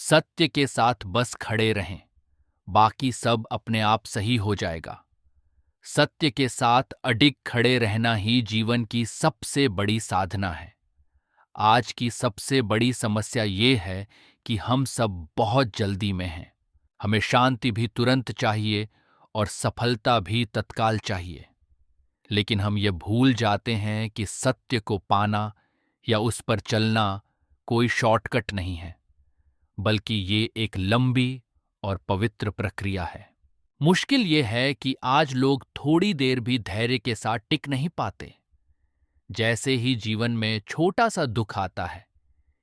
सत्य के साथ बस खड़े रहें, बाकी सब अपने आप सही हो जाएगा। सत्य के साथ अडिग खड़े रहना ही जीवन की सबसे बड़ी साधना है। आज की सबसे बड़ी समस्या ये है कि हम सब बहुत जल्दी में हैं। हमें शांति भी तुरंत चाहिए और सफलता भी तत्काल चाहिए। लेकिन हम ये भूल जाते हैं कि सत्य को पाना या उस पर चलना कोई शॉर्टकट नहीं है, बल्कि ये एक लंबी और पवित्र प्रक्रिया है। मुश्किल ये है कि आज लोग थोड़ी देर भी धैर्य के साथ टिक नहीं पाते। जैसे ही जीवन में छोटा सा दुख आता है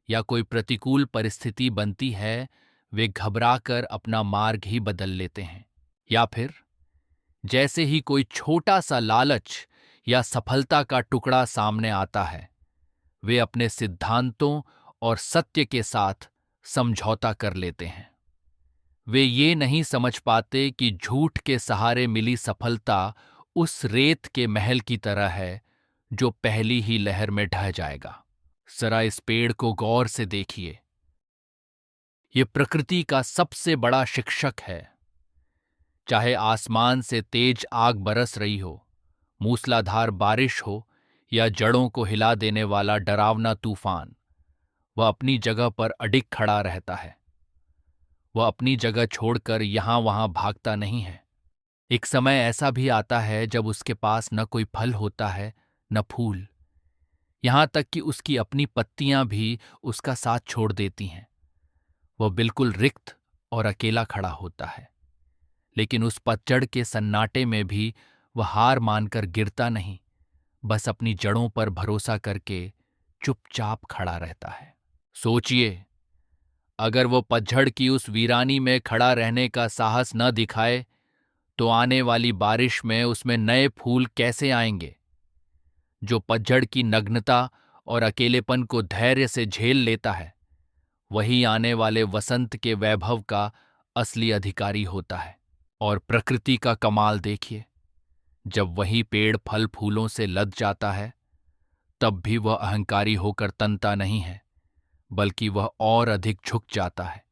या कोई प्रतिकूल परिस्थिति बनती है, वे घबराकर अपना मार्ग ही बदल लेते हैं। या फिर जैसे ही कोई छोटा सा लालच या सफलता का टुकड़ा सामने आता है, वे अपने सिद्धांतों और सत्य के साथ समझौता कर लेते हैं। वे ये नहीं समझ पाते कि झूठ के सहारे मिली सफलता उस रेत के महल की तरह है जो पहली ही लहर में ढह जाएगा। जरा इस पेड़ को गौर से देखिए। ये प्रकृति का सबसे बड़ा शिक्षक है। चाहे आसमान से तेज आग बरस रही हो, मूसलाधार बारिश हो या जड़ों को हिला देने वाला डरावना तूफान, वह अपनी जगह पर अडिग खड़ा रहता है। वह अपनी जगह छोड़कर यहां वहां भागता नहीं है। एक समय ऐसा भी आता है जब उसके पास न कोई फल होता है, न फूल, यहां तक कि उसकी अपनी पत्तियां भी उसका साथ छोड़ देती हैं। वह बिल्कुल रिक्त और अकेला खड़ा होता है। लेकिन उस पतझड़ के सन्नाटे में भी वह हार मानकर गिरता नहीं, बस अपनी जड़ों पर भरोसा करके चुपचाप खड़ा रहता है। सोचिए, अगर वो पतझड़ की उस वीरानी में खड़ा रहने का साहस न दिखाए, तो आने वाली बारिश में उसमें नए फूल कैसे आएंगे? जो पतझड़ की नग्नता और अकेलेपन को धैर्य से झेल लेता है, वही आने वाले वसंत के वैभव का असली अधिकारी होता है। और प्रकृति का कमाल देखिए, जब वही पेड़ फल फूलों से लद जाता है, तब भी वह अहंकारी होकर तनता नहीं है, बल्कि वह और अधिक झुक जाता है।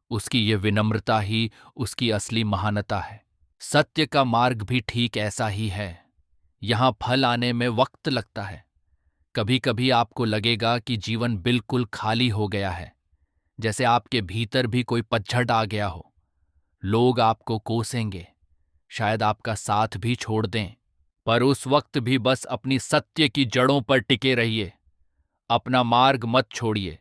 उसकी ये विनम्रता ही उसकी असली महानता है। सत्य का मार्ग भी ठीक ऐसा ही है। यहां फल आने में वक्त लगता है। कभी कभी आपको लगेगा कि जीवन बिल्कुल खाली हो गया है, जैसे आपके भीतर भी कोई पतझड़ आ गया हो। लोग आपको कोसेंगे, शायद आपका साथ भी छोड़ दें, पर उस वक्त भी बस अपनी सत्य की जड़ों पर टिके रहिए। अपना मार्ग मत छोड़िए।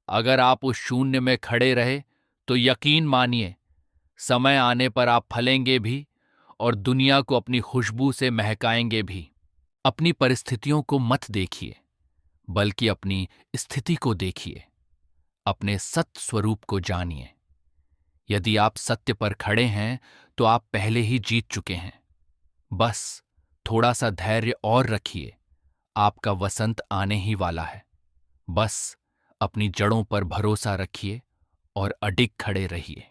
अगर आप उस शून्य में खड़े रहे, तो यकीन मानिए, समय आने पर आप फलेंगे भी और दुनिया को अपनी खुशबू से महकाएंगे भी। अपनी परिस्थितियों को मत देखिए, बल्कि अपनी स्थिति को देखिए। अपने सत्य स्वरूप को जानिए। यदि आप सत्य पर खड़े हैं, तो आप पहले ही जीत चुके हैं। बस थोड़ा सा धैर्य और रखिए, आपका वसंत आने ही वाला है। बस अपनी जड़ों पर भरोसा रखिए और अडिग खड़े रहिए।